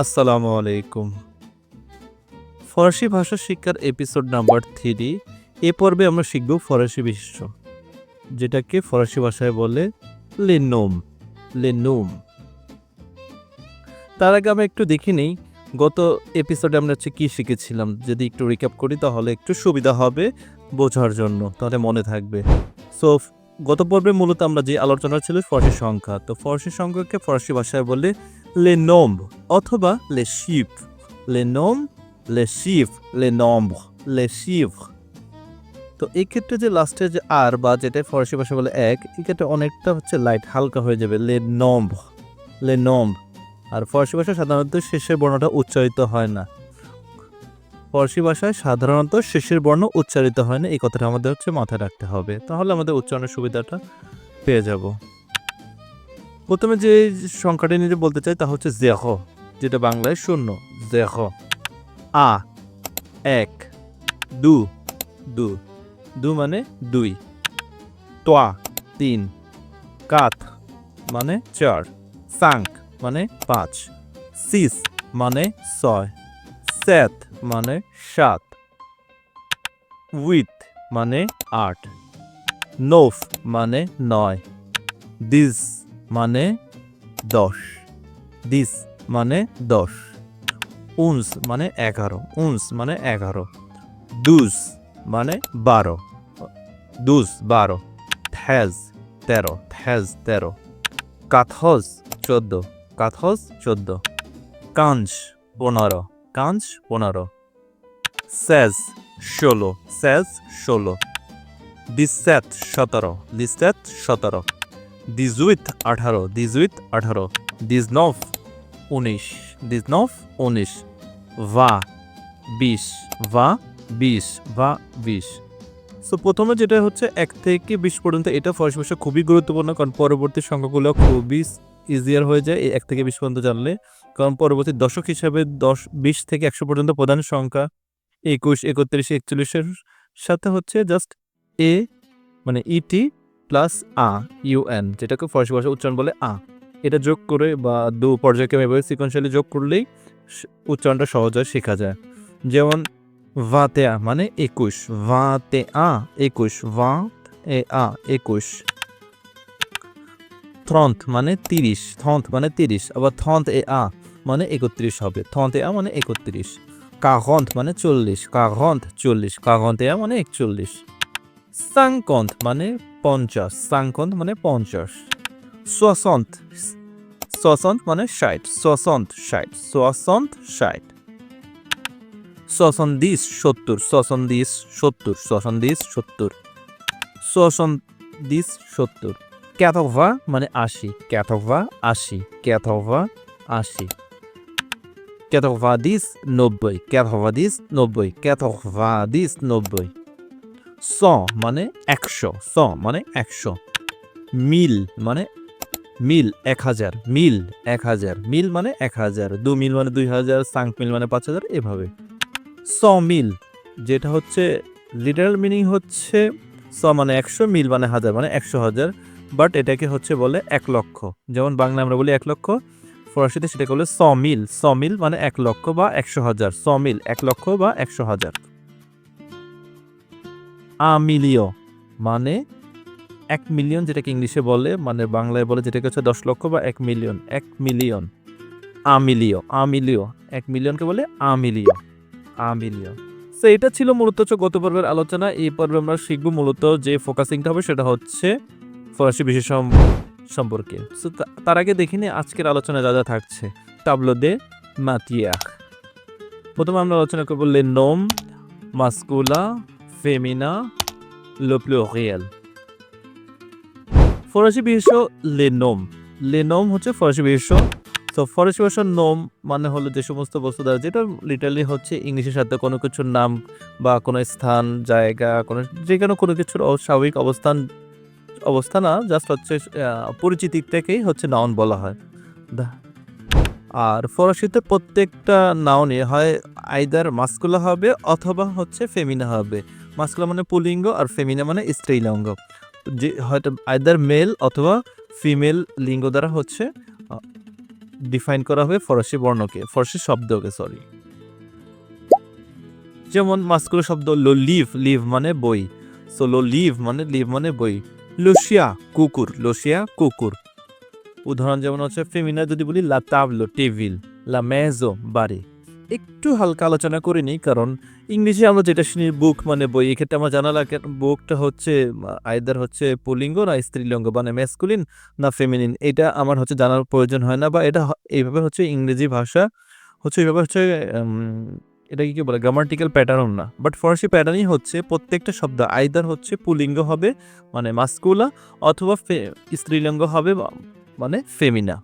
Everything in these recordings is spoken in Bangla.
আসসালামু আলাইকুম। ফরাসি ভাষা শিক্ষার এপিসোড নাম্বার 3। এ পর্বে আমরা শিখব ফরাসি বিশেষ্য, যেটাকে ফরাসি ভাষায় বলে লে নোম। লে নোম। তার আগে আমরা একটু দেখে নেই গত এপিসোডে আমরা কি শিখেছিলাম। যদি একটু রিক্যাপ করি তাহলে একটু সুবিধা হবে বোঝার জন্য, তাহলে মনে থাকবে। সো গত পর্বে মূলত আমরা যে আলোচনা ছিল ফরাসি সংখ্যা, তো ফরাসি সংখ্যাকে ফরাসি ভাষায় বলে লে নোম অথবা লে শিফ। লে নোম, লে শিফ, লে নম্বর, লে শিফ। তো এই ক্ষেত্রে যে লাস্টে যে আর বা যেটা ফরাসি ভাষা বলে এক, এক্ষেত্রে অনেকটা লাইট হালকা হয়ে যাবে, লে নম্বর, লে নম্বর। আর ফরাসি ভাষায় সাধারণত শেষের বর্ণটা উচ্চারিত হয় না। ফরাসি ভাষায় সাধারণত শেষের বর্ণ উচ্চারিত হয় না, এই কথাটা আমাদের মাথায় রাখতে হবে, তাহলে আমাদের উচ্চারণের সুবিধাটা পেয়ে যাব। প্রথমে যে সংখ্যাটি নিয়ে বলতে চাই তা হচ্ছে জেখো, যেটা বাংলায় শূন্য। জেখো। আ এক, দু, দু, দু মানে দুই, তোয়া তিন, কাত মানে চার, সাঙ্ক মানে পাঁচ, সিস মানে ছয়, সেত মানে সাত, উইথ মানে আট, নোফ মানে নয়, দিস মানে দশ, দিস মানে দশ, উনস মানে এগারো, উনস মানে এগারো, দুস মানে বারো, দুস বারো, থেজ তেরো, থেজ তেরো, কাথজ চোদ্দ, কাথজ চোদ্দ, কাঞ্জ পনেরো, কাঞ্জ পনেরো, সেজ ষোলো, সেজ ষোলো, দিসেত সতেরো, দিসেত সতেরো, দিজুইত আঠারো, দিজুইত আঠারো, দিজনফ উনিশ, দিজনফ উনিশ, ভা বিশ, ভা বিশ, ভা বিশ। সো প্রথমে যেটা হচ্ছে 1 থেকে 20 পর্যন্ত, এটা ফরাসি ভাষা খুবই গুরুত্বপূর্ণ, কারণ পরবর্তী সংখ্যাগুলো খুবই ইজিয়ার হয়ে যায় এই 1 থেকে 20 পর্যন্ত জানলে। কারণ পরবর্তী দশক হিসাবে 10, 20 থেকে 100 পর্যন্ত প্রধান সংখ্যা 21, 31, 41-এর সাথে জাস্ট এ মানে ইটি প্লাস আ, ইউএন, যেটাকে ফরাসি ভাষা উচ্চারণ বলে আ। এটা যোগ করে বা দু পর্যায়ক্রমে এভাবে সিকোয়েন্সিয়ালি যোগ করলেই উচ্চারণটা সহজ হয়, শেখা যায়। যেমন 21 মানে 21, 21 21, 21, 30 মানে 30, 30 মানে 30, আবার 31 মানে 31 হবে, 31 মানে 31, 40 মানে 40, 40 40, 41 মানে 41, 50 মানে 50, 50 মানে 50, 60 60 মানে 60, 60 60, 60 60, 70 70, 70 70, 70 70, 70 70, 80 মানে 80, 80 80, 80 80, 90 90, 90 90, 90 90, 100 মানে 100, 100 মানে 100, মিল মানে মিল 1000, মিল 1000, মিল মানে 1000, 2 মিল মানে 2000, 5 মিল মানে 5000, এভাবে। 100 মিল, যেটা লিটারাল মিনিং 100 মানে 100, মিল মানে 1000 মানে 100,000, বাট এটাকে বলে 1 লক্ষ। যেমন বাংলা আমরা বলি 1 লক্ষ, ফরাসিতে সেটাকে বলে 100 মিল। 100 মিল মানে 1 লক্ষ বা 100,000, 100 মিল 1 লক্ষ বা 100,000। মিলিয়ন মানে 1 মিলিয়ন, যেটাকে ইংলিশে বলে, মানে বাংলায় বলে যেটাকে 10 লক্ষ বা 1 মিলিয়ন, 1 মিলিয়ন। মিলিয়ন, মিলিয়ন, 1 মিলিয়নকে বলে মিলিয়ন, মিলিয়ন। সো এটা ছিল মূলত গত পর্বের আলোচনা। এই পর্বে আমরা শিখব মূলত যে ফোকাসিংটা হবে সেটা হচ্ছে ফরাসি বিশেষ সম্পর্কে। সো তার আগে দেখিনি আজকের আলোচনা যা যা থাকছে। টাবলো দে মাতিয়ার। প্রথমে আমরা আলোচনা করব লে নোম মাস্কুলা, ফেমিনা, লে প্লুরিয়াল। ফরাসি বিশেষ লে নোম। লে নোম হচ্ছে ফরাসি বিশেষ। তো ফরাসি ভাষার নোম মানে হলো যে সমস্ত বস্তু দ্বারা, যেটা লিটারালি ইংলিশের সাথে কোনো কিছুর নাম বা কোনো স্থান, জায়গা, কোনো কিছুর স্বাভাবিক অবস্থা না, জাস্ট পরিচিতি থেকেই নাউন বলা হয়। আর ফরাসিতে প্রত্যেকটা নাউনে হয় আইদার মাস্কুলা হবে অথবা ফেমিনা হবে। মাস্কুলা মানে পুল্লিঙ্গ আর ফেমিনা মানে স্ত্রীলিঙ্গ, যে হয়তো আইদার মেল অথবা ফিমেল লিঙ্গ দ্বারা ডিফাইন করা হবে ফরাসি বর্ণকে, ফরাসি শব্দকে, সরি। যেমন মাস্কুলার শব্দ লো লিভ, লিভ মানে বই, সো লো লিভ মানে বই। লোশিয়া কুকুর, লোশিয়া কুকুর। উদাহরণ যেমন হচ্ছে ফেমিনা যদি বলি লা তাবলো টেবিল, লা মেজো বাড়ি। একটু হালকা আলোচনা করে নিই, কারণ ইংলিশে আমরা যেটা শুনি বুক মানে বই, এক্ষেত্রে আমার জানা লাগে বুকটা হচ্ছে আইদার হচ্ছে পুল্লিঙ্গ না স্ত্রীলিঙ্গ, মানে ম্যাসকুলিন না ফেমিনিন, এটা আমার হচ্ছে জানার প্রয়োজন হয় না, বা এটা এইভাবে হচ্ছে ইংরেজি ভাষা হচ্ছে এইভাবে হচ্ছে এটা কি বলে গ্রামাটিক্যাল প্যাটার্ন না, বাট ফরাসি প্যাটার্নই হচ্ছে প্রত্যেকটা শব্দ আইদার হচ্ছে পুল্লিঙ্গ হবে মানে মাস্কুলা, অথবা স্ত্রীলিঙ্গ হবে মানে ফেমিনা।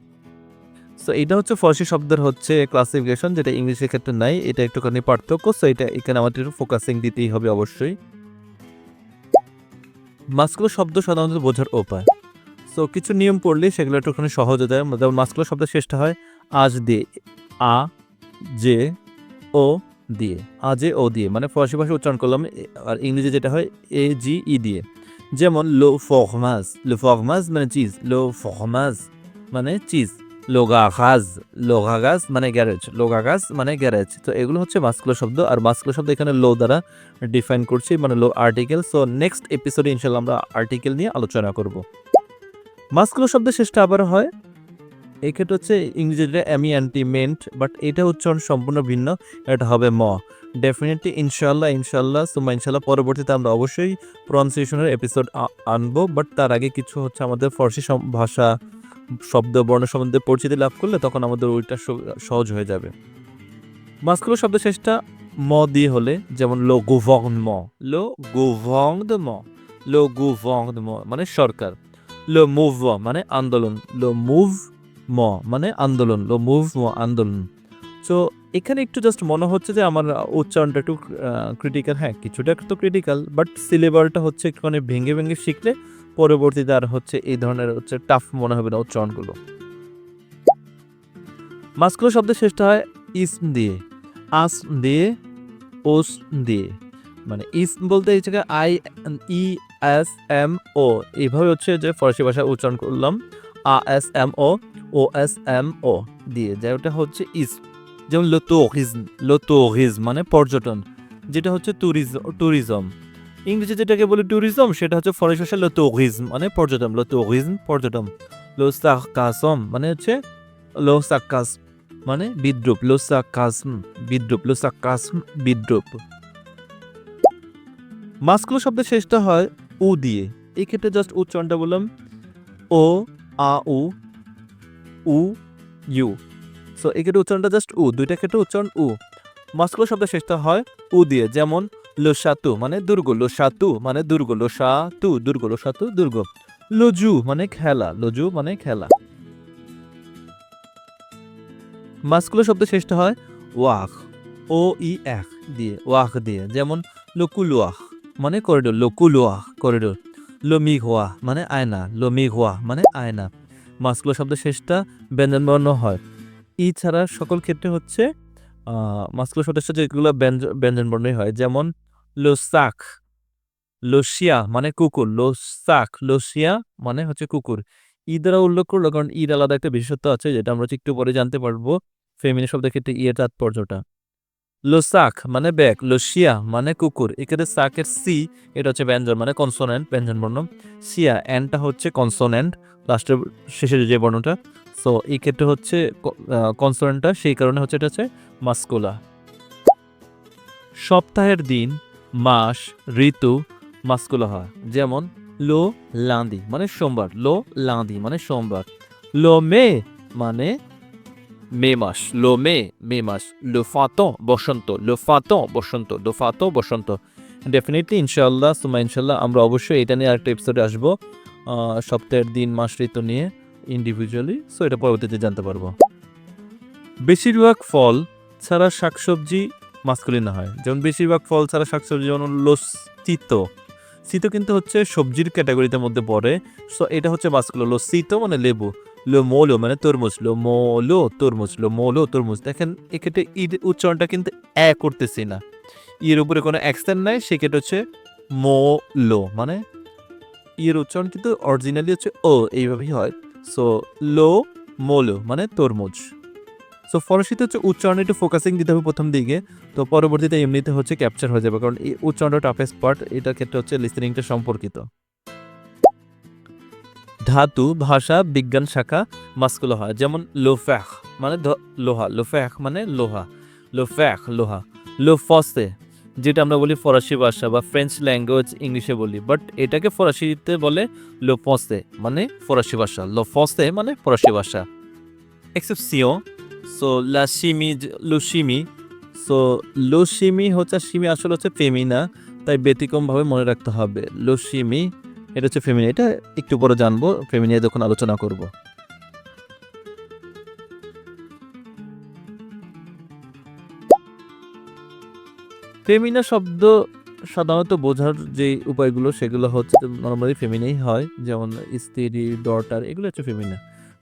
সো এটা হচ্ছে ফরাসি শব্দের হচ্ছে ক্লাসিফিকেশন, যেটা ইংলিশের ক্ষেত্রে নাই, এটা একটুখানি পার্থক্য। সো এটা এখানে আমাদের একটু ফোকাসিং দিতেই হবে অবশ্যই। মাস্কুলার শব্দ সাধারণত বোঝার উপায়, সো কিছু নিয়ম পড়লে সেগুলো একটুখানি সহজ হয়ে যায়। যেমন মাস্কুলার শব্দ শেষটা হয় আজ দিয়ে, আ যে ও দিয়ে, আজে ও দিয়ে, মানে ফরাসি ভাষা উচ্চারণ করলাম, আর ইংরেজি যেটা হয় এ জি ই দিয়ে। যেমন লো ফরমাজ, লো ফরমাজ মানে চিজ, লো ফরমাজ মানে চিজ। লোগাগাজ, লোগাগাজ মানে গ্যারেজ, লোগাগাজ মানে গ্যারেজ। তো এগুলো হচ্ছে মাস্কুলার শব্দ, আর মাস্কুলার শব্দ এখানে লো দ্বারা ডিফাইন করছি, মানে লো আর্টিকেল। সো নেক্সট এপিসোডে ইনশাল্লাহ আমরা আর্টিকেল নিয়ে আলোচনা করব। মাস্কুলার শব্দের শেষটা আবার হয়, এক্ষেত্রে হচ্ছে ইংরেজিতে অ্যামিয়ান্টিমেন্ট, বাট এটা উচ্চারণ সম্পূর্ণ ভিন্ন, এটা হবে ম। ডেফিনেটলি ইনশাল্লাহ সুম্মা ইনশাল্লাহ পরবর্তীতে আমরা অবশ্যই প্রনাউন্সিয়েশনের এপিসোড আনবো, বাট তার আগে কিছু হচ্ছে আমাদের ফরাসি ভাষা শব্দ বর্ণ সম্বন্ধে পরিচিতি লাভ করলে তখন আমাদের ওইটা সহজ হয়ে যাবে। মাস্কুলার শব্দ শেষটা ম দিয়ে হলে, যেমন লো গouvernement, লো gouvernement, লো gouvernement মানে সরকার। লো mouvement মানে আন্দোলন, লো mouvement মানে আন্দোলন, লো mouvement আন্দোলন। সো এখানে একটু জাস্ট মনে হচ্ছে যে আমার উচ্চারণটা একটু ক্রিটিক্যাল, হ্যাঁ কিছুটা একটু ক্রিটিক্যাল, বাট সিলেবালটা হচ্ছে একটুখানি ভেঙে ভেঙে শিখলে পরবর্তীতে আর হচ্ছে এই ধরনের হচ্ছে টাফ মনে হবে না উচ্চারণগুলো। মাস্কুলার শব্দের শেষটা হয় ইসম দিয়ে, আস দিয়ে, ওস দিয়ে, মানে ইসম বলতে এই জায়গায় I E S M O, এইভাবে হচ্ছে যে ফরাসি ভাষা উচ্চারণ করলাম আ S M O S M O দিয়ে, যেটা হচ্ছে ইসম। যেমন লোটোরিজম মানে পর্যটন, যেটা হচ্ছে ট্যুরিজম। ইংরেজি যেটাকে বলি ট্যুরিজম, সেটা হচ্ছে ফরাসি ভাষা লোটোরিজম মানে পর্যটন, লোটোরিজম পর্যটন। লো সার্কাসম মানে হচ্ছে লো সার্কাস মানে বিদ্রুপ, লো সার্কাসম বিদ্রুপ, লো সার্কাসম বিদ্রুপ। মাস্কুলার শব্দের শেষটা হয় উ দিয়ে, এই ক্ষেত্রে জাস্ট উচ্চারণটা বললাম ও আ উ ইউ। সো এই ক্ষেত্রে উচ্চারণটা জাস্ট উ, দুইটা ক্ষেত্রে উচ্চারণ উ। মাস্কুলার শব্দের শেষটা হয় উ দিয়ে, যেমন লো সাতু মানে দুর্গ, লো সাতু মানে দুর্গ, লো সাতু দুর্গ, লো সাতু দুর্গ। লোজু মানে খেলা, লোজু মানে খেলা। মাস্কুলার শব্দের শেষটা হয় ওয়াক, ও ই এক দিয়ে, ওয়াক দিয়ে, যেমন লোকুলোয়াক মানে করিডোর, লোকুলোয়াক করিডোর। লো মিঘোয়া মানে আয়না, লো মিঘোয়া মানে আয়না। মাস্কুলার শব্দের শেষটা ব্যঞ্জনবর্ণ হয়, ই ছাড়া সকল ক্ষেত্রে হচ্ছে মাস্কুলার শব্দের সাথে যেগুলো ব্যঞ্জনবর্ণই হয়, যেমন লোসাক, লোসিয়া মানে কুকুর, লোসাক লোসিয়া মানে হচ্ছে কুকুর। ই দ্বারা উল্লেখ করলো, কারণ ইর আলাদা একটা বিশেষত্ব আছে, যেটা আমরা একটু পরে জানতে পারবো ফেমিনি শব্দের ক্ষেত্রে ইয়ের তাৎপর্যটা। লোসাক মানে ব্যাগ, লোসিয়া মানে কুকুর, এক্ষেত্রে সাকের সি এটা হচ্ছে ব্যঞ্জন মানে কনসোনেন্ট, ব্যঞ্জন বর্ণ। সিয়া এনটা হচ্ছে কনসোনেন্ট, লাস্টের শেষের যে বর্ণটা। সো এই ক্ষেত্রে হচ্ছে কনসোনেন্টটা, সেই কারণে হচ্ছে এটা হচ্ছে মাস্কুলা। সপ্তাহের দিন, মাস, ঋতু মাস্কুলা হয়, যেমন লো লান্দি মানে সোমবার, লো লান্দি মানে সোমবার। লো মে মানে মে মাস, লো মে মাস। লো ফাতন বসন্ত, লো ফাতন বসন্ত, লো ফাতন বসন্ত। ডেফিনেটলি ইনশাল্লাহ সুমা ইনশাল্লাহ আমরা অবশ্যই এটা নিয়ে আরেকটা এপিসোডে আসবো, সপ্তাহের দিন মাস ঋতু নিয়ে ইন্ডিভিজুয়ালি। সো এটা পরবর্তীতে জানতে পারবো। বেশিরভাগ ফল ছাড়া শাকসবজি মাস্কুলিন হয়, যেমন বেশিরভাগ ফল ছাড়া শাকসবজি, যেমন লোসিতো, সিতো কিন্তু হচ্ছে সবজির ক্যাটাগরিতে মধ্যে পড়ে। সো এটা হচ্ছে মাস্কুলার। লোসিতো মানে লেবু, লো মোলো মানে তরমুজ, লো মোলো তরমুজ, লো মোলো তরমুজ। দেখেন এক্ষেত্রে ঈদ উচ্চারণটা কিন্তু করতেছি না, ইয়ের উপরে কোনো অ্যাকসেন্ট নাই, সেক্ষেত্রে হচ্ছে মোলো মানে ইয়ের উচ্চারণ কিন্তু অরিজিনালি হচ্ছে ও, এইভাবেই হয়। সো লো মোলো মানে তরমুজ। সো ফরাসিতে হচ্ছে উচ্চারণে একটু ফোকাসিং দিতে হবে প্রথম দিকে, তো পরবর্তীতে এমনিতে হচ্ছে ক্যাপচার হয়ে যাবে, কারণ এই উচ্চারণটা টাফেস্ট পার্ট, এটার ক্ষেত্রে হচ্ছে লিসেনিংটা সম্পর্কিত। ধাতু, ভাষা, বিজ্ঞান শাখা মাস্কুলো হয়, যেমন লোফ্যাখ মানে লোহা, লোফ্যাখ মানে লোহা, লোফ্যাখ লোহা। লোফসে যেটা আমরা বলি ফরাসি ভাষা বা ফ্রেঞ্চ ল্যাঙ্গুয়েজ ইংলিশে বলি, বাট এটাকে ফরাসিতে বলে লোফসে মানে ফরাসি ভাষা, লোফসে মানে ফরাসি ভাষা। এক্সেপসিয়ন, সো লা শিমি, লুশিমি, সো লুশিমি হচ্ছে, শিমি আসলে হচ্ছে ফেমিনা, তাই ব্যতিক্রমভাবে মনে রাখতে হবে লুশিমি, এটা হচ্ছে ফেমিনা, এটা একটু পরে জানবো ফেমিনা যখন আলোচনা করব। ফেমিনা শব্দ সাধারণত বোঝার যে উপায়গুলো সেগুলো হচ্ছে নর্মালি ফেমিনাই হয়, যেমন স্ত্রী, ডটার, এগুলো হচ্ছে ফেমিনা।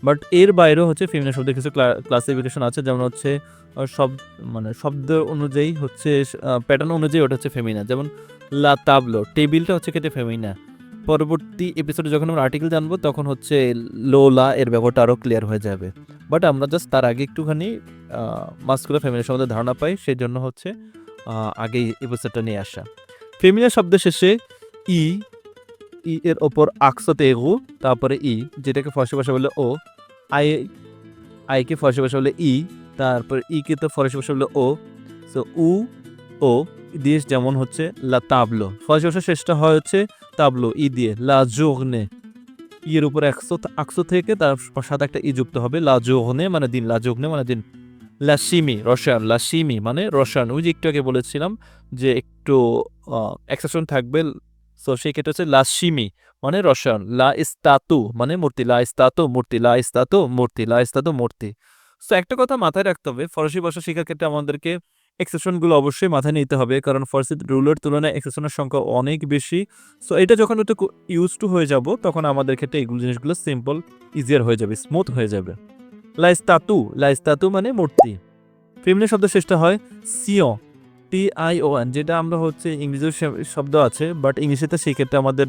বাট এর বাইরেও হচ্ছে ফেমিনা শব্দের কিছু ক্লাসিফিকেশন আছে, যেমন হচ্ছে সব মানে শব্দ অনুযায়ী হচ্ছে প্যাটার্ন অনুযায়ী ওটা হচ্ছে ফেমিনা, যেমন লা তাবলো, টেবিলটা হচ্ছে কেটে ফেমিনা। পরবর্তী এপিসোডে যখন আমরা আর্টিকেল জানবো তখন হচ্ছে লোলা এর ব্যাপারটা আরও ক্লিয়ার হয়ে যাবে, বাট আমরা জাস্ট তার আগে একটুখানি মাস্কুলার ফেমিনা সম্বন্ধে ধারণা পাই, সেই জন্য হচ্ছে আগেই এপিসোডটা নিয়ে আসা। ফেমিনা শব্দের শেষে ই, ই এর ওপর আকসতে এগু, তারপরে ই, যেটাকে ফরাসি ভাষা বলে ও, আই, আইকে ফরাসি ভাষা বলে ই, তারপর ই কে তো ফরাসি ভাষা বলে ও, সো উ ও দিয়ে, যেমন হচ্ছে লা তাবলো, ফরাসি ভাষা শেষটা হয় হচ্ছে তাবলো ই দিয়ে, লা জোগনে, ইয়ের উপর আকসো থেকে তার সাথে একটা ই যুক্ত হবে, লা জোগনে মানে দিন, লা জোগনে মানে দিন। লাসিমি রসায়ন, লাসিমি মানে রসায়ন, ওই যে একটু আগে বলেছিলাম যে একটু এক্সেপশন থাকবে, সো সেই ক্ষেত্রে হচ্ছে লাসিমি মানে রসায়ন। লা ইস্তাতু মানে মূর্তি, লা ইস্তাতু মূর্তি, লা ইস্তাতু মূর্তি, লা ইস্তাতু মূর্তি। সো একটা কথা মাথায় রাখতে হবে, ফরাসি ভাষা শেখার ক্ষেত্রে আমাদেরকে এক্সেপশনগুলো অবশ্যই মাথায় নিতে হবে, কারণ ফরাসি রুলের তুলনায় এক্সেপশনের সংখ্যা অনেক বেশি। সো এটা যখন একটু ইউজ টু হয়ে যাব তখন আমাদের ক্ষেত্রে এইগুলো জিনিসগুলো সিম্পল, ইজিয়ার হয়ে যাবে, স্মুথ হয়ে যাবে। লাইস্তাতু মানে মূর্তি। ফেমিনা শব্দ শেষটা হয় সিও, TION, যেটা আমরা হচ্ছে ইংরেজির শব্দ আছে, বাট ইংলিশেতে সেই ক্ষেত্রে আমাদের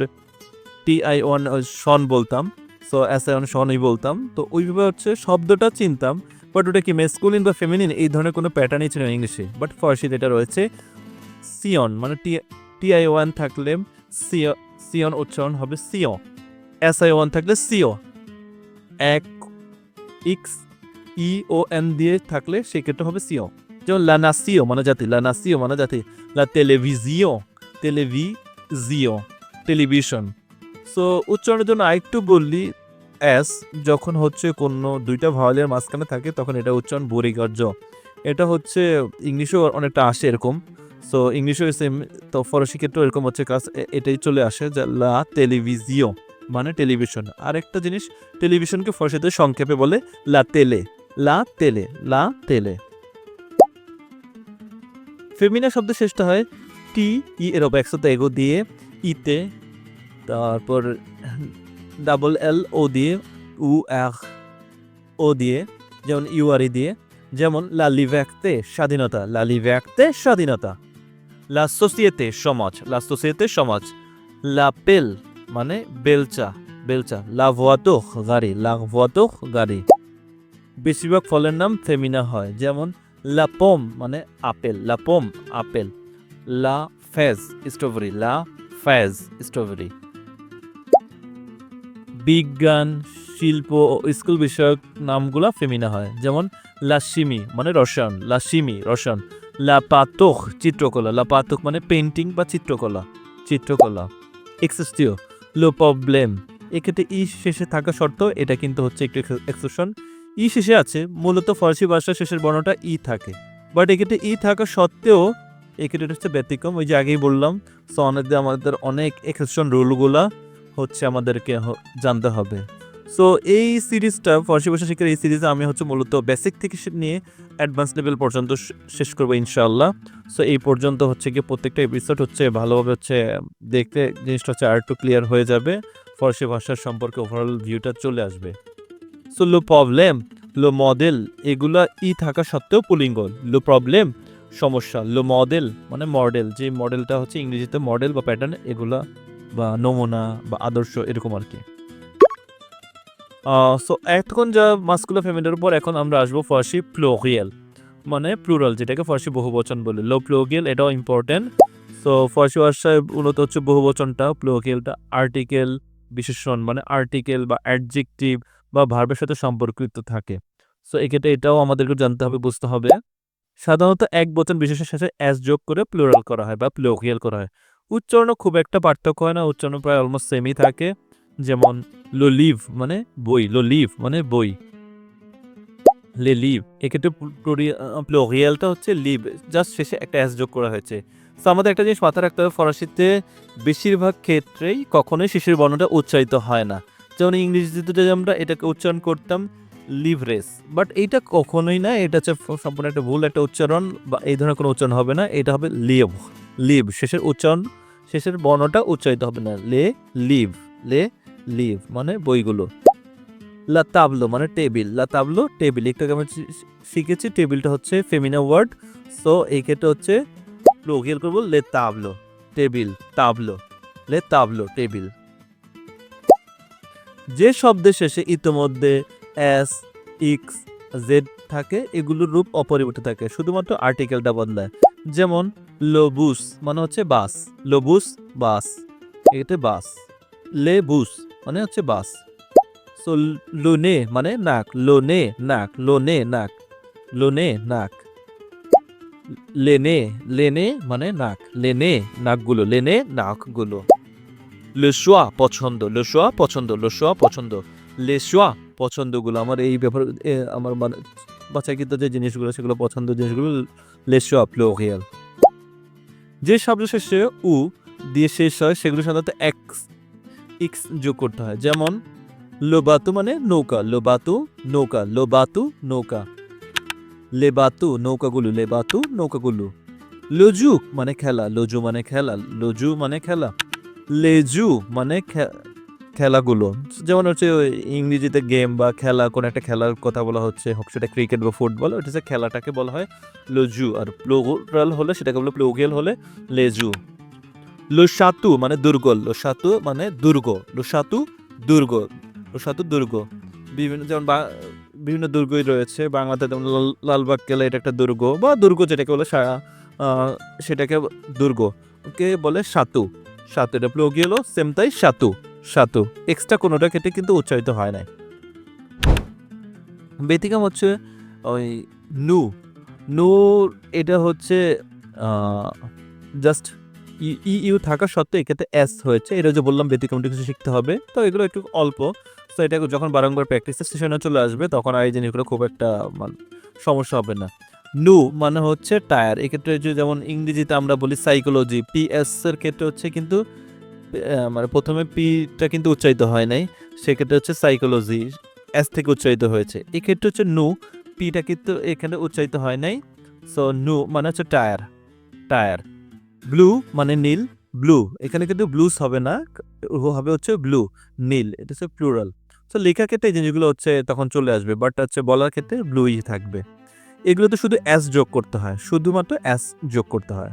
TION শন বলতাম, সো SION শনই বলতাম, তো ওইভাবে হচ্ছে শব্দটা চিনতাম, বাট ওটা কি মেসকুলিন বা ফেমিনিন এই ধরনের কোনো প্যাটার্নই ছিল না ইংলিশে, বাট ফরাসিতে এটা রয়েছে সিয়ন, মানে TION থাকলে সিয়ন উচ্চারণ হবে সিও, SION থাকলে সিও, এক ইক্স EON দিয়ে থাকলে সেক্ষেত্রে হবে সিও, যেমন লা নাসিও মানে জাতি, লা নাসিও মানে জাতি, লা টেলিভিজিও, টেলিভিশন। সো উচ্চারণের জন্য আরেকটু বললি, এস যখন হচ্ছে কোনো দুইটা ভাওয়ালের মাঝখানে থাকে তখন এটা উচ্চারণ বরিগার্য, এটা হচ্ছে ইংলিশেও অনেকটা আসে এরকম, সো ইংলিশেও সেম, তো ফরাসি ক্ষেত্রেও এরকম হচ্ছে কাজ, এটাই চলে আসে যে লা টেলিভিজিও মানে টেলিভিশন। আরেকটা জিনিস, টেলিভিশনকে ফরাসিতে সংক্ষেপে বলে লা তেলে, লা তেলে, লা তেলে। ফেমিনা শব্দ শেষটা হয় টি, ই এর ওপর একসাথে এগো দিয়ে, ইতে, তারপর ডাবল এল ও দিয়ে, উ এক ও দিয়ে, যেমন ইউআরই দিয়ে, যেমন লা লিবার্তে স্বাধীনতা, লা লিবার্তে স্বাধীনতা। লা সোসিয়েতে সমাজ, লা সোসিয়েতে সমাজ। লা পেল মানে বেলচা, বেলচা। লা ভোয়াতোখ গাড়ি, লা ভোয়াতোখ গাড়ি। বেশিরভাগ ফলের নাম ফেমিনা হয়, যেমন লা পম মানে আপেল, লা পম আপেল। লা ফেজ স্ট্রবেরি, লা ফেজ স্ট্রবেরি। বিজ্ঞান, শিল্প ও স্কুল বিষয়ক নামগুলা ফেমিনা হয়, যেমন লাসিমি মানে রসায়ন, লাসিমি রসায়ন। লা পাতোখ চিত্রকলা, লা পাতোখ মানে পেন্টিং বা চিত্রকলা, চিত্রকলা। এক্সেস্টিও লো প্রবলেম, এক্ষেত্রে ই শেষে থাকা শর্ত, এটা কিন্তু হচ্ছে একটু এক্সেপশন। ই শেষে আছে, মূলত ফরাসি ভাষার শেষের বর্ণটা ই থাকে, বাট এক্ষেত্রে ই থাকা সত্ত্বেও এক্ষেত্রে হচ্ছে ব্যতিক্রম, ওই যে আগেই বললাম। সো আমাদের অনেক এক্সেপশন রুলগুলা হচ্ছে আমাদেরকে জানতে হবে। সো এই সিরিজটা, ফরাসি ভাষা শিক্ষার এই সিরিজে আমি হচ্ছে মূলত বেসিক থেকে নিয়ে অ্যাডভান্স লেভেল পর্যন্ত শেষ করবো ইনশাআল্লাহ। সো এই পর্যন্ত হচ্ছে গিয়ে প্রত্যেকটা এপিসোড হচ্ছে ভালোভাবে হচ্ছে দেখতে জিনিসটা হচ্ছে আর একটু ক্লিয়ার হয়ে যাবে, ফরাসি ভাষার সম্পর্কে ওভারঅল ভিউটা চলে আসবে। সো লো প্রবলেম, লো মডেল, এগুলা ই থাকা সত্ত্বেও পুলিঙ্গ। লো প্রবলেম সমস্যা, লো মডেল মানে মডেল, যে মডেলটা হচ্ছে ইংরেজিতে মডেল বা প্যাটার্ন, এগুলা বা নমুনা বা আদর্শ এরকম আর কি। সো এখন যা মাস্কুলার ফেমিনার উপর, এখন আমরা আসবো ফার্সি প্লুরিয়াল মানে প্লুরাল, যেটাকে ফার্সি বহুবচন বলে। লো প্লুরিয়াল এটাও ইম্পর্টেন্ট। সো ফার্সি ভাষায় মূলত হচ্ছে বহুবচনটা, প্লুরিয়ালটা আর্টিকেল বিশেষণ মানে আর্টিকেল বা অ্যাডজেক্টিভ বা ভার্বের সাথে সম্পর্কিত থাকে। সো এক্ষেত্রে এটাও আমাদেরকে জানতে হবে, বুঝতে হবে। সাধারণত এক বচন বিশেষের সাথে অ্যাস যোগ করে প্লুরাল করা হয় বা প্লুরিয়াল করা হয়। উচ্চারণও খুব একটা পার্থক্য হয় না, উচ্চারণ প্রায় অলমোস্ট সেমই থাকে। যেমন লো লিভ মানে বই, লো লিভ মানে বই, লে লিভ। এক্ষেত্রে প্লুরিয়ালটা হচ্ছে লিভ, জাস্ট শেষে একটা অ্যাস যোগ করা হয়েছে। তো আমাদের একটা জিনিস মাথায় রাখতে হবে, ফরাসিতে বেশিরভাগ ক্ষেত্রেই কখনোই শেষের বর্ণটা উচ্চারিত হয় না। যেমন ইংরেজিতে যে আমরা এটাকে উচ্চারণ করতাম লিভরেস, বাট এইটা কখনোই না, এটা হচ্ছে সম্পূর্ণ একটা ভুল একটা উচ্চারণ, বা এই ধরনের কোনো উচ্চারণ হবে না। এটা হবে লিভ, লিভ শেষের উচ্চারণ, শেষের বর্ণটা উচ্চারিত হবে না। লে লিভ, লে লিভ মানে বইগুলো। লা তাবলো মানে টেবিল, লা তাবলো টেবিল, একটু আগে আমরা শিখেছি টেবিলটা হচ্ছে ফেমিনা ওয়ার্ড। সো এই ক্ষেত্রে হচ্ছে প্লুরিয়াল করবো লে তাবলো, টেবিল তাবলো, লে তাবলো টেবিল। যে শব্দের শেষে ইতোমধ্যে এস, ইক্স, জেড থাকে এগুলোর রূপ অপরিবর্তিত থাকে, শুধুমাত্র আর্টিকেলটা বদলায়। যেমন লোবুস মানে হচ্ছে বাস, লোবুস বাস, এটা বাস। লে বুস মানে হচ্ছে বাস। সো লোনে মানে নাক, লোনে নাক, লোনে নাক, লোনে নাক। লেনে, লেনে মানে নাক, লেনে নাকগুলো, লেনে নাকগুলো। লে শোয়া পছন্দ, লে শোয়া পছন্দ, লে শোয়া পছন্দ, লে শোয়া পছন্দগুলো। আমার এই ব্যাপার আমার মানে বাচ্চাকৃত যে জিনিসগুলো সেগুলো পছন্দ জিনিসগুলো, লে শোয়া প্লুরিয়াল। যে শব্দ শেষে উ দিয়ে শেষ হয় সেগুলো সাধারণত এক্স, ইক্স যোগ করতে হয়। যেমন লোবাতু মানে নৌকা, লোবাতু নৌকা, লোবাতু নৌকা, লেবাতু নৌকাগুলো, লেবাতু নৌকাগুলো। লজু মানে খেলা, লজু মানে খেলা, লজু মানে খেলা, লেজু মানে খেলাগুলো। যেমন হচ্ছে ইংরেজিতে গেম বা খেলা, কোন একটা খেলার কথা বলা হচ্ছে, হোক সেটা ক্রিকেট বা ফুটবল, ওটা হচ্ছে খেলাটাকে বলা হয় লজু। আর প্লুরাল হলে সেটাকে বলে প্লুরিয়াল হলে লেজু। লোসাতু মানে দুর্গ, লোসাতু মানে দুর্গ, লোসাতু দুর্গ, লোসাতু দুর্গ। বিভিন্ন যেমন বিভিন্ন দুর্গই রয়েছে বাংলাতে, যেমন লালবাগ কেল্লা এটা একটা দুর্গ, বা দুর্গ যেটাকে বলে সেটাকে দুর্গ কে বলে সাতু, সাতু। এটা প্লুরিয়াল সেম তাই, সাতু, সাতু। এক্সট্রা কোনোটা ক্ষেত্রে কিন্তু উচ্চারিত হয় না। ব্যতিক্রম হচ্ছে ওই নু, নু এটা হচ্ছে জাস্ট ইউ থাকা সত্ত্বেও এক্ষেত্রে এস হয়েছে। এটা যে বললাম ব্যতিক্রমটা কিছু শিখতে হবে, তো এগুলো একটু অল্প। তো এটা যখন বারংবার প্র্যাকটিসের সেশনে চলে আসবে তখন আর এই জিনিসগুলো খুব একটা সমস্যা হবে না। নু মানে হচ্ছে টায়ার, এক্ষেত্রে যেমন ইংরেজিতে আমরা বলি সাইকোলজি, পিএস এর ক্ষেত্রে হচ্ছে কিন্তু মানে প্রথমে পিটা কিন্তু উচ্চারিত হয় নাই, সেক্ষেত্রে হচ্ছে সাইকোলজি এস থেকে উচ্চারিত হয়েছে। এক্ষেত্রে হচ্ছে নু, পিটা কিন্তু এখানে উচ্চারিত হয় নাই। সো নু মানে হচ্ছে টায়ার, টায়ার। ব্লু মানে নীল, ব্লু এখানে কিন্তু ব্লুস হবে না, হবে হচ্ছে ব্লু, নীল, এটা হচ্ছে প্লুরাল। তো লেখার ক্ষেত্রে এই জিনিসগুলো হচ্ছে তখন চলে আসবে, বাট হচ্ছে বলার ক্ষেত্রে ব্লুই থাকবে। এগুলোতে শুধু এস যোগ করতে হয়, শুধুমাত্র এস যোগ করতে হয়।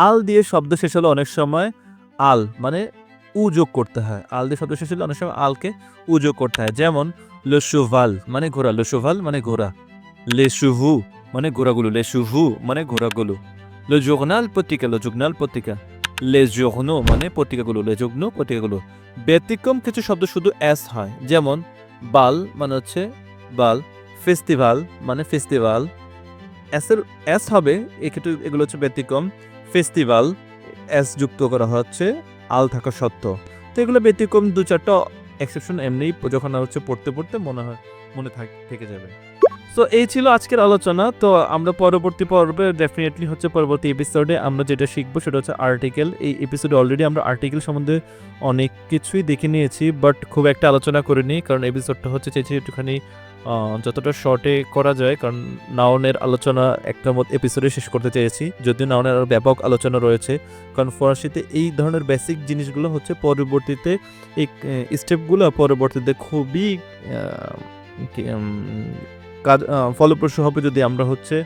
আল দিয়ে শব্দ শেষ হলে অনেক সময় আল মানে উ যোগ করতে হয়, আল দিয়ে শব্দ শেষ হলে অনেক সময় আলকে উ যোগ করতে হয়। যেমন লে cheval মানে ঘোড়া, লে cheval মানে ঘোড়া, লে chevaux মানে ঘোড়াগুলো, লে chevaux মানে ঘোড়াগুলো। লে journal পত্রিকা, লে journal পত্রিকা, লে journaux মানে পত্রিকাগুলো, লে journaux পত্রিকাগুলো। ব্যতিক্রম কিছু শব্দ শুধু এস হয়, যেমন বাল মানে হচ্ছে বাল, ফেস্টিভ্যাল মানে ফেস্টিভ্যাল, এস হবে এক্ষেত্রে, এগুলো হচ্ছে ব্যতিক্রম। ফেস্টিভ্যাল এস যুক্ত করা হচ্ছে আল থাকা সত্ত্বেও। তো এগুলো ব্যতিক্রম, দু চারটা এক্সেপশন এমনি যখন হচ্ছে পড়তে পড়তে মনে থেকে যাবে। সো এই ছিল আজকের আলোচনা। তো আমরা পরবর্তী পর্বে ডেফিনেটলি হচ্ছে পরবর্তী এপিসোডে আমরা যেটা শিখবো সেটা হচ্ছে আর্টিকেল। এই এপিসোডে অলরেডি আমরা আর্টিকেল সম্বন্ধে অনেক কিছুই দেখে নিয়েছি, বাট খুব একটা আলোচনা করিনি, কারণ এপিসোডটা হচ্ছে চেয়েছি একটুখানি যতটা শর্টে করা যায়, কারণ নাউনের আলোচনা একটা এপিসোডে শেষ করতে চেয়েছি, যদিও নাউনের আরও ব্যাপক আলোচনা রয়েছে। কারণ ফরাসিতে এই ধরনের বেসিক জিনিসগুলো হচ্ছে পরবর্তীতে এই স্টেপগুলো পরবর্তীতে খুবই ফলপ্রসূ হবে যদি আমরা হচ্ছে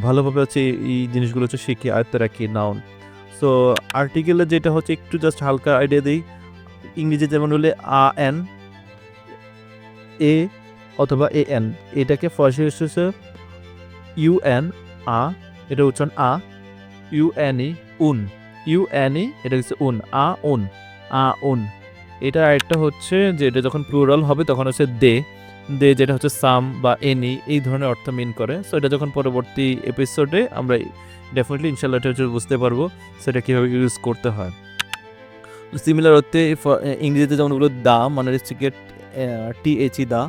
ভালোভাবে হচ্ছে এই জিনিসগুলো হচ্ছে শিখি, আয়ত্তে রাখি নাউন। সো আর্টিকেলে যেটা হচ্ছে একটু জাস্ট হালকা আইডিয়া দিই, ইংরেজি যেমন হলে আ এন, এ অথবা এ এন, এটাকে ফরাসি হচ্ছে ইউএন আ, এটা উচ্চারণ আ, ইউএনই উন, ইউএনই এটা হচ্ছে উন, আ উন। এটা আরেকটা হচ্ছে যে এটা যখন প্লুরাল হবে তখন হচ্ছে দে, দে যেটা হচ্ছে সাম বা এনি এই ধরনের অর্থ মিন করে। সো এটা যখন পরবর্তী এপিসোডে আমরা ডেফিনেটলি ইনশাল্লাহ এটা হচ্ছে বুঝতে পারবো সেটা কীভাবে ইউজ করতে হয়। সিমিলার অর্থে ইংরেজিতে যেমন ওগুলো দা মানে হচ্ছে গিয়ে টিএচই দা,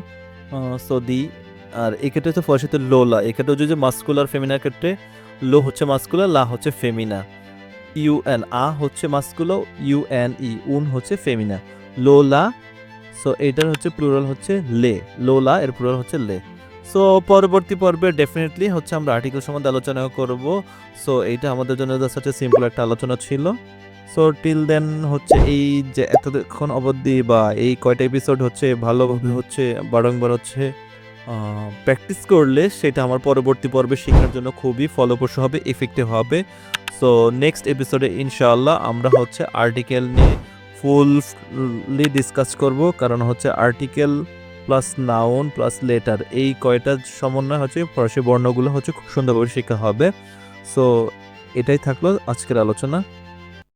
সো দি। আর এক্ষেত্রে হচ্ছে ফরাসিতে লোলা, এক্ষেত্রে হচ্ছে যে মাস্কুলার ফেমিনার ক্ষেত্রে লো হচ্ছে মাস্কুলার, লা হচ্ছে ফেমিনা। ইউএন আ হচ্ছে মাস্কুলার, ইউএনই উন হচ্ছে ফেমিনা, লোলা। সো এটার হচ্ছে প্লুরাল হচ্ছে লে, লোলা এর প্লুরাল হচ্ছে লে। সো পরবর্তী পর্বে ডেফিনেটলি হচ্ছে আমরা আর্টিকেল সম্বন্ধে আলোচনা করব। সো এইটা আমাদের জন্য জাস্ট একটা সিম্পল একটা আলোচনা ছিল। সো টিল দেন হচ্ছে এই যে এতক্ষণ অবধি বা এই কয়টা এপিসোড হচ্ছে ভালোভাবে হচ্ছে বারংবার হচ্ছে প্র্যাকটিস করলে সেটা আমার পরবর্তী পর্বে শেখার জন্য খুবই ফলপ্রসূ হবে, এফেক্টিভ হবে। সো নেক্সট এপিসোডে ইনশাআল্লাহ আমরা হচ্ছে আর্টিকেল নিয়ে ফুললি ডিসকাস করব, কারণ হচ্ছে article plus noun plus letter এই কয়টা সমন্বয় হচ্ছে ফরাসি বর্ণগুলো হচ্ছে খুব সুন্দরভাবে শেখা হবে। সো এটাই থাকলো আজকের আলোচনা।